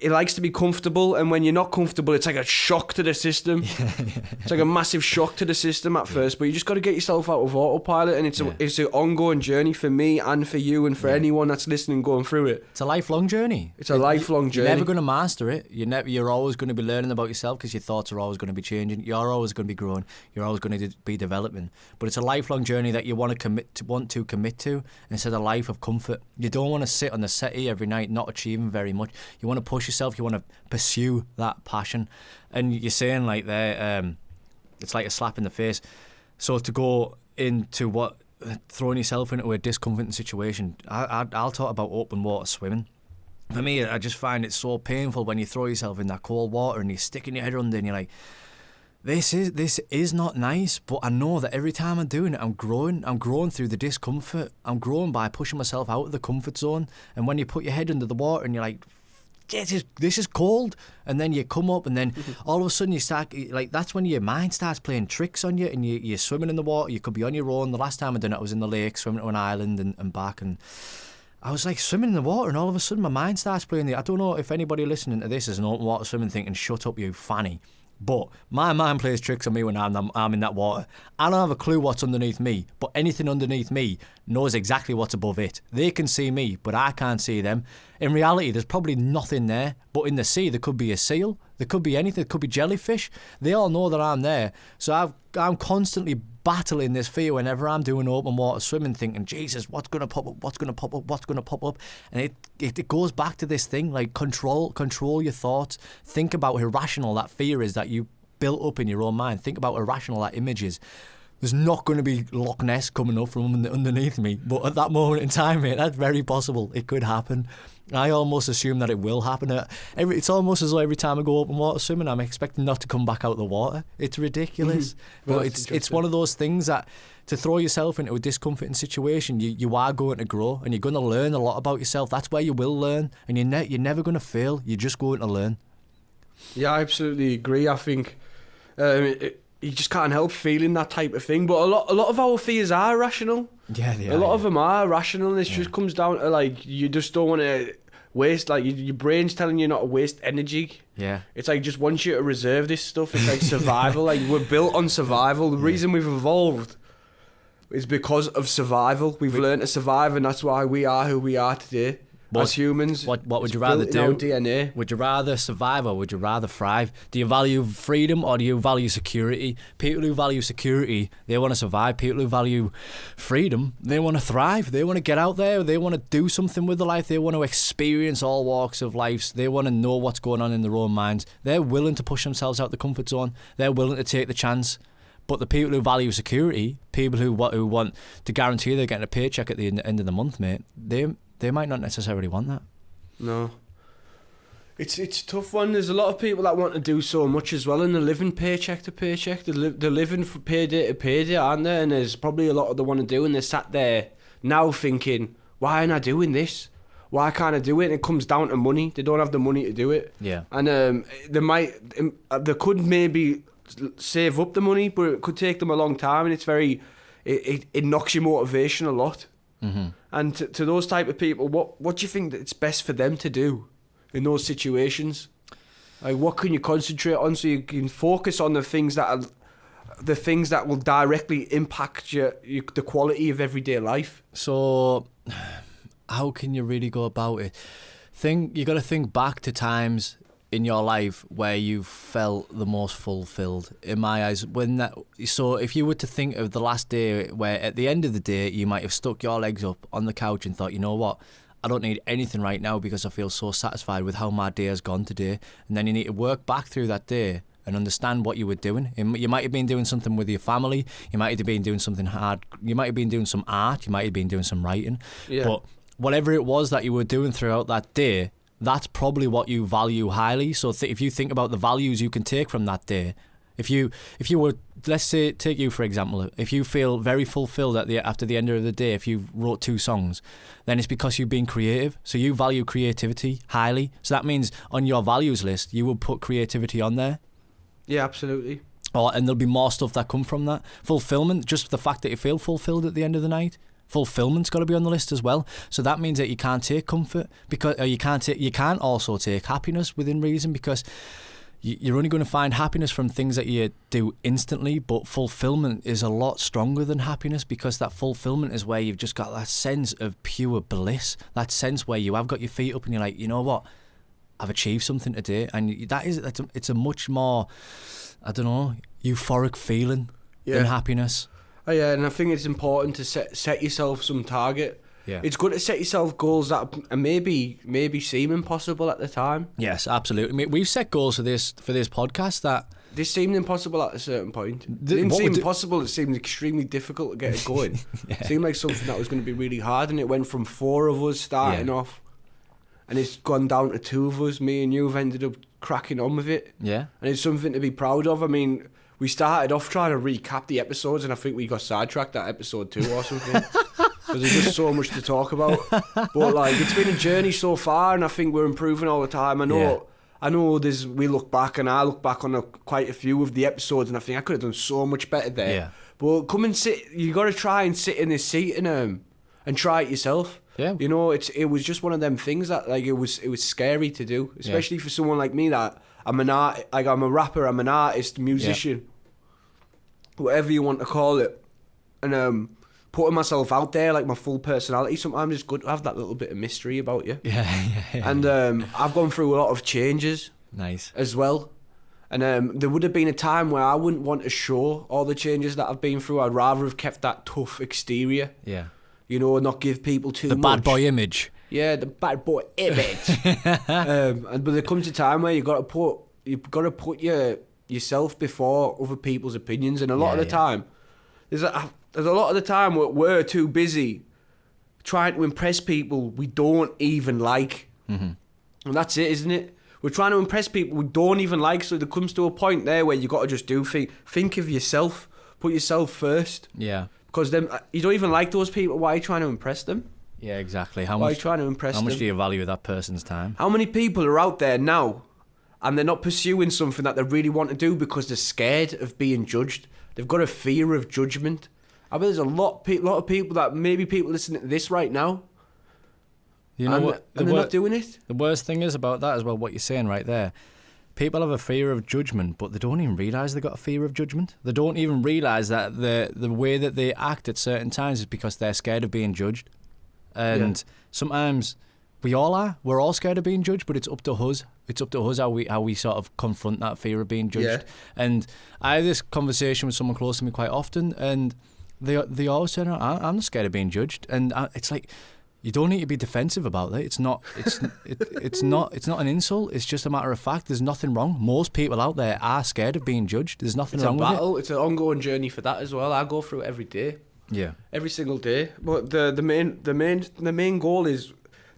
S3: It likes to be comfortable, and when you're not comfortable, it's like a shock to the system. It's like a massive shock to the system at first, but you just got to get yourself out of autopilot, and it's an ongoing journey for me and for you and for anyone that's listening going through it.
S2: It's a lifelong journey.
S3: It's a lifelong journey.
S2: You're never going to master it. You're always going to be learning about yourself because your thoughts are always going to be changing. You're always going to be growing. You're always going to be developing. But it's a lifelong journey that you want to commit to instead of a life of comfort. You don't want to sit on the settee every night not achieving very much. You want to push yourself. You want to pursue that passion. And you're saying like there, it's like a slap in the face. So to go into throwing yourself into a discomforting situation, I'll talk about open water swimming. For me, I just find it so painful when you throw yourself in that cold water and you're sticking your head under and you're like, this is not nice, but I know that every time I'm doing it, I'm growing through the discomfort. I'm growing by pushing myself out of the comfort zone. And when you put your head under the water and you're like, this is cold, and then you come up and then all of a sudden you start, like, that's when your mind starts playing tricks on you and you're swimming in the water. You could be on your own. The last time I done it, I was in the lake swimming to an island and back, and I was like swimming in the water, and all of a sudden my mind starts playing I don't know if anybody listening to this is an open water swimming thinking, shut up you fanny. But my mind plays tricks on me when I'm in that water. I don't have a clue what's underneath me, but anything underneath me knows exactly what's above it. They can see me, but I can't see them. In reality, there's probably nothing there, but in the sea, there could be a seal, there could be anything, there could be jellyfish. They all know that I'm there. So I'm constantly battling this fear whenever I'm doing open water swimming, thinking, Jesus, what's going to pop up, what's going to pop up, what's going to pop up? And it goes back to this thing, like control your thoughts. Think about how irrational that fear is that you built up in your own mind. Think about how irrational that image is. There's not going to be Loch Ness coming up from underneath me, but at that moment in time, mate, that's very possible. It could happen. I almost assume that it will happen. It's almost as though every time I go open water swimming, I'm expecting not to come back out of the water. It's ridiculous. But it's one of those things that to throw yourself into a discomforting situation, you are going to grow and you're going to learn a lot about yourself. That's where you will learn, and you're never going to fail. You're just going to learn. Yeah,
S3: I absolutely agree. I think you just can't help feeling that type of thing. But a lot of our fears are rational.
S2: Yeah, they are.
S3: A lot of them are rational. And it just comes down to, like, you just don't want to waste, like, your brain's telling you not to waste energy.
S2: Yeah.
S3: It's like, just wants you to reserve this stuff. It's like survival. Like, we're built on survival. The reason we've evolved is because of survival. We've learned to survive, and that's why we are who we are today. As humans,
S2: what would you rather do?
S3: DNA.
S2: Would you rather survive or would you rather thrive? Do you value freedom or do you value security? People who value security, they want to survive. People who value freedom, they want to thrive. They want to get out there. They want to do something with their life. They want to experience all walks of life. They want to know what's going on in their own minds. They're willing to push themselves out the comfort zone. They're willing to take the chance. But the people who value security, people who want to guarantee they're getting a paycheck at the end of the month, mate, they might not necessarily want that.
S3: No. It's a tough one. There's a lot of people that want to do so much as well, and they're living paycheck to paycheck. They're living from payday to payday, aren't they? And there's probably a lot of they want to do, and they're sat there now thinking, why am I doing this? Why can't I do it? And it comes down to money. They don't have the money to do it.
S2: Yeah.
S3: And they could maybe save up the money, but it could take them a long time, and it knocks your motivation a lot.
S2: Mm-hmm.
S3: And to those type of people, what do you think that it's best for them to do in those situations? Like, what can you concentrate on so you can focus on the things that will directly impact the quality of everyday life?
S2: So, how can you really go about it? You got to think back to times in your life where you felt the most fulfilled. In my eyes, so if you were to think of the last day where at the end of the day you might have stuck your legs up on the couch and thought, you know what, I don't need anything right now because I feel so satisfied with how my day has gone today. And then you need to work back through that day and understand what you were doing. You might have been doing something with your family, you might have been doing something hard, you might have been doing some art, you might have been doing some writing.
S3: Yeah. But
S2: whatever it was that you were doing throughout that day, that's probably what you value highly. So if you think about the values you can take from that day, if you were, let's say, take you for example, if you feel very fulfilled after the end of the day, if you wrote 2 songs, then it's because you've been creative. So you value creativity highly. So that means on your values list, you will put creativity on there.
S3: Yeah, absolutely.
S2: And there'll be more stuff that come from that. Fulfillment, just the fact that you feel fulfilled at the end of the night. Fulfillment's got to be on the list as well. So that means that you can't take comfort, because you can't also take happiness within reason, because you're only going to find happiness from things that you do instantly. But fulfillment is a lot stronger than happiness, because that fulfillment is where you've just got that sense of pure bliss, that sense where you have got your feet up and you're like, you know what, I've achieved something today. And it's a much more, I don't know, euphoric feeling than happiness.
S3: Oh yeah, and I think it's important to set yourself some target.
S2: Yeah.
S3: It's good to set yourself goals that maybe seem impossible at the time.
S2: Yes, absolutely. I mean, we've set goals for this podcast that
S3: this seemed impossible at a certain point. It didn't seem impossible. It seemed extremely difficult to get it going. It seemed like something that was going to be really hard, and it went from 4 of us starting off, and it's gone down to 2 of us. Me and you have ended up cracking on with it.
S2: Yeah.
S3: And it's something to be proud of. I mean, we started off trying to recap the episodes, and I think we got sidetracked at episode 2 or something. Because there's just so much to talk about. But like, it's been a journey so far, and I think we're improving all the time. I know we look back, and I look back on quite a few of the episodes, and I think I could have done so much better there. Yeah. But come and sit. You got to try and sit in this seat and try it yourself. Yeah. You know, it was just one of them things that like it was scary to do, especially for someone like me that I'm a rapper, I'm an artist, musician, whatever you want to call it, and putting myself out there, like my full personality. Sometimes it's good to have that little bit of mystery about you. Yeah. And I've gone through a lot of changes.
S2: Nice.
S3: As well. And there would have been a time where I wouldn't want to show all the changes that I've been through. I'd rather have kept that tough exterior.
S2: Yeah.
S3: You know, not give people too much.
S2: The bad boy image.
S3: Yeah, the bad boy image. But there comes a time where you've got to put yourself before other people's opinions, and a lot of the time, there's a lot of the time we're too busy trying to impress people we don't even like. Mm-hmm. And that's it, isn't it? We're trying to impress people we don't even like, so there comes to a point there where you got to just think of yourself, put yourself first.
S2: Yeah.
S3: Because then you don't even like those people. Why are you trying to impress them?
S2: Yeah, exactly.
S3: Why are you trying to impress them?
S2: How much do you value that person's time?
S3: How many people are out there now and they're not pursuing something that they really want to do because they're scared of being judged? They've got a fear of judgment. I bet there's a lot of people that maybe people listening to this right now.
S2: You know what?
S3: And they're not doing it.
S2: The worst thing is about that as well, what you're saying right there. People have a fear of judgment, but they don't even realise they've got a fear of judgment. They don't even realise that the way that they act at certain times is because they're scared of being judged. And sometimes we all are. We're all scared of being judged, but it's up to us. It's up to us how we sort of confront that fear of being judged. Yeah. And I have this conversation with someone close to me quite often, and they always say, I'm not scared of being judged. And it's like, you don't need to be defensive about it. It's not an insult. It's just a matter of fact. There's nothing wrong. Most people out there are scared of being judged. There's nothing wrong with it. It's a battle.
S3: It's an ongoing journey for that as well. I go through it every day.
S2: Yeah.
S3: Every single day. But the main goal is,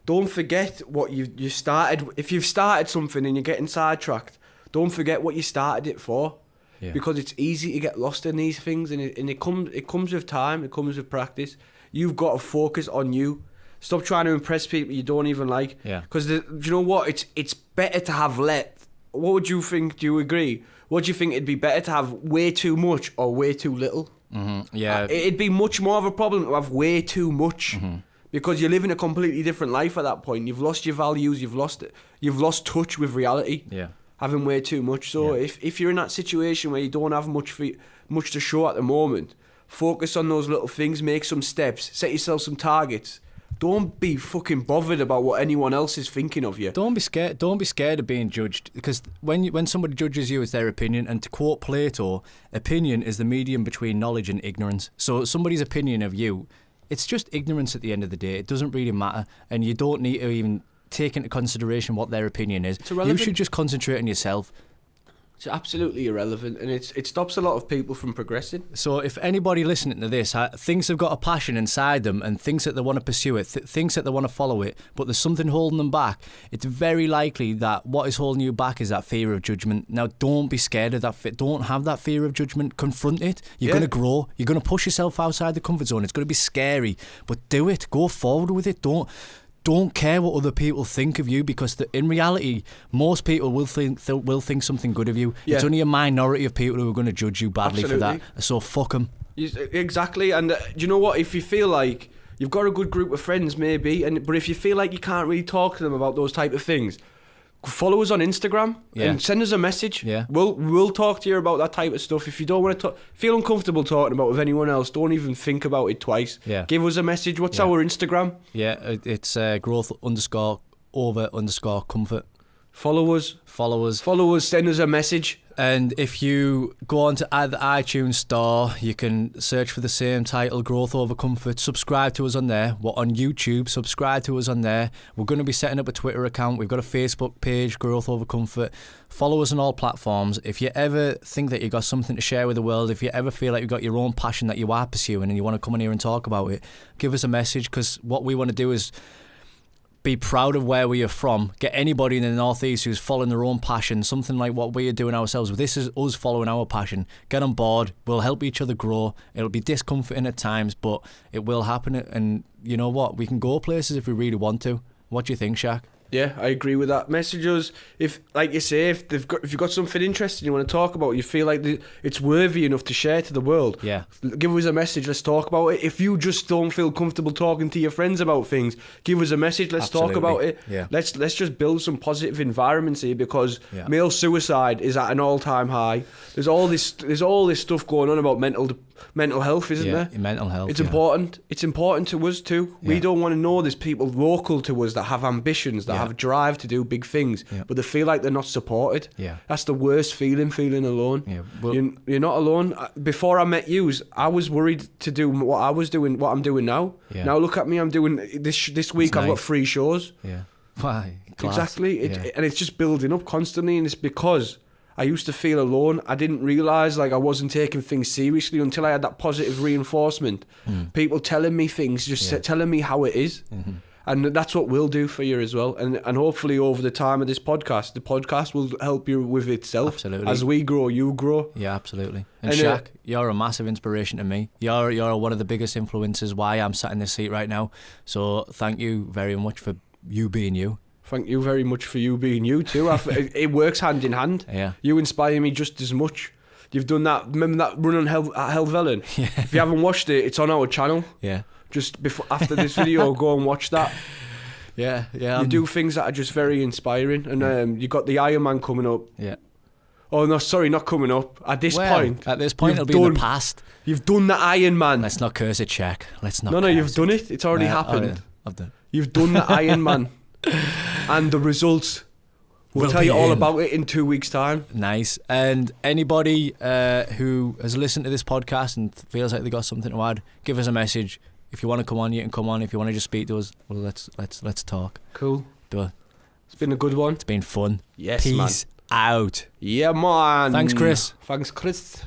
S3: don't forget what you started. If you've started something and you're getting sidetracked, don't forget what you started it for. Yeah. Because it's easy to get lost in these things, and it comes with time. It comes with practice. You've got to focus on you. Stop trying to impress people you don't even like.
S2: Yeah.
S3: Because do you know what? It's better to have What would you think? Do you agree? What do you think? It'd be better to have way too much or way too little?
S2: Mm-hmm. Yeah.
S3: It'd be much more of a problem to have way too much. Mm-hmm. Because you're living a completely different life at that point. You've lost your values. You've lost touch with reality.
S2: Yeah.
S3: Having way too much. So if you're in that situation where you don't have much to show at the moment, focus on those little things. Make some steps. Set yourself some targets. Don't be fucking bothered about what anyone else is thinking of you.
S2: Don't be scared. Don't be scared of being judged, because when somebody judges you, it's their opinion. And to quote Plato, opinion is the medium between knowledge and ignorance. So somebody's opinion of you, it's just ignorance at the end of the day. It doesn't really matter, and you don't need to even take into consideration what their opinion is. You should just concentrate on yourself.
S3: It's absolutely irrelevant, and it stops a lot of people from progressing.
S2: So if anybody listening to this thinks they've got a passion inside them and thinks that they want to pursue it, thinks that they want to follow it, but there's something holding them back, it's very likely that what is holding you back is that fear of judgment. Now, don't be scared of that. Don't have that fear of judgment. Confront it. You're going to grow. You're going to push yourself outside the comfort zone. It's going to be scary, but do it. Go forward with it. don't care what other people think of you, because in reality, most people will think something good of you.
S3: Yeah.
S2: It's only a minority of people who are going to judge you badly
S3: Absolutely.
S2: for that. So fuck them.
S3: Exactly. And do you know what? If you feel like you've got a good group of friends, maybe, but if you feel like you can't really talk to them about those type of things, follow us on Instagram and send us a message.
S2: Yeah.
S3: We'll talk to you about that type of stuff. If you don't want to feel uncomfortable talking about it with anyone else, don't even think about it twice.
S2: Yeah.
S3: Give us a message. What's our Instagram?
S2: Yeah, it's growth_over_comfort.
S3: Follow us. Send us a message.
S2: And if you go on to the iTunes store, you can search for the same title, Growth Over Comfort. Subscribe to us on there. We're on YouTube. Subscribe to us on there. We're going to be setting up a Twitter account. We've got a Facebook page, Growth Over Comfort. Follow us on all platforms. If you ever think that you've got something to share with the world, if you ever feel like you've got your own passion that you are pursuing and you want to come in here and talk about it, give us a message, because what we want to do is be proud of where we are from. Get anybody in the Northeast who's following their own passion, something like what we are doing ourselves. This is us following our passion. Get on board. We'll help each other grow. It'll be discomforting at times, but it will happen. And you know what? We can go places if we really want to. What do you think, Shakk?
S3: Yeah, I agree with that. Message us if, like you say, if you've got something interesting you want to talk about, you feel like it's worthy enough to share to the world.
S2: Yeah,
S3: give us a message. Let's talk about it. If you just don't feel comfortable talking to your friends about things, give us a message. Let's talk about it.
S2: Yeah.
S3: Let's just build some positive environments here, because male suicide is at an all-time high. There's all this stuff going on about mental health, isn't there?
S2: Mental health.
S3: It's important. It's important to us too.
S2: Yeah.
S3: We don't want to know there's people local to us that have ambitions, that have drive to do big things, but they feel like they're not supported.
S2: Yeah.
S3: That's the worst feeling alone.
S2: Yeah. Well,
S3: you're not alone. Before I met you, I was worried to do what I'm doing now.
S2: Yeah.
S3: Now look at me. I'm doing this week. I've got 3 shows.
S2: Yeah. Why?
S3: Exactly. And it's just building up constantly, and it's because I used to feel alone. I didn't realise like I wasn't taking things seriously until I had that positive reinforcement. People telling me things, telling me how it is. Mm-hmm. And that's what we'll do for you as well. And hopefully over the time of this podcast, the podcast will help you with itself.
S2: Absolutely.
S3: As we grow, you grow.
S2: Yeah, absolutely. And Shakk, you're a massive inspiration to me. You're one of the biggest influences why I'm sat in this seat right now. So thank you very much for you being you.
S3: Thank you very much for you being you too. It works hand in hand.
S2: Yeah.
S3: You inspire me just as much. You've done that. Remember that run on Helvellyn?
S2: Yeah.
S3: If you haven't watched it, it's on our channel.
S2: Yeah.
S3: Just after this video, go and watch that.
S2: Yeah.
S3: You do things that are just very inspiring, and you got the Iron Man coming up.
S2: Yeah.
S3: Oh no, sorry, not coming up. At this point,
S2: it'll be in the past.
S3: You've done the Iron Man.
S2: Let's not curse it, Shakk. Let's not.
S3: No, you've done it. It's already happened.
S2: I've done.
S3: You've done the Iron Man, and the results. We'll tell you all about it in 2 weeks' time.
S2: Nice. And anybody who has listened to this podcast and feels like they got something to add, give us a message. If you want to come on, you can come on. If you want to just speak to us, well, let's talk.
S3: Cool.
S2: But
S3: it's been a good one.
S2: It's been fun.
S3: Yes,
S2: Peace
S3: man.
S2: out.
S3: Yeah, man.
S2: Thanks, Chris.
S3: Thanks, Chris.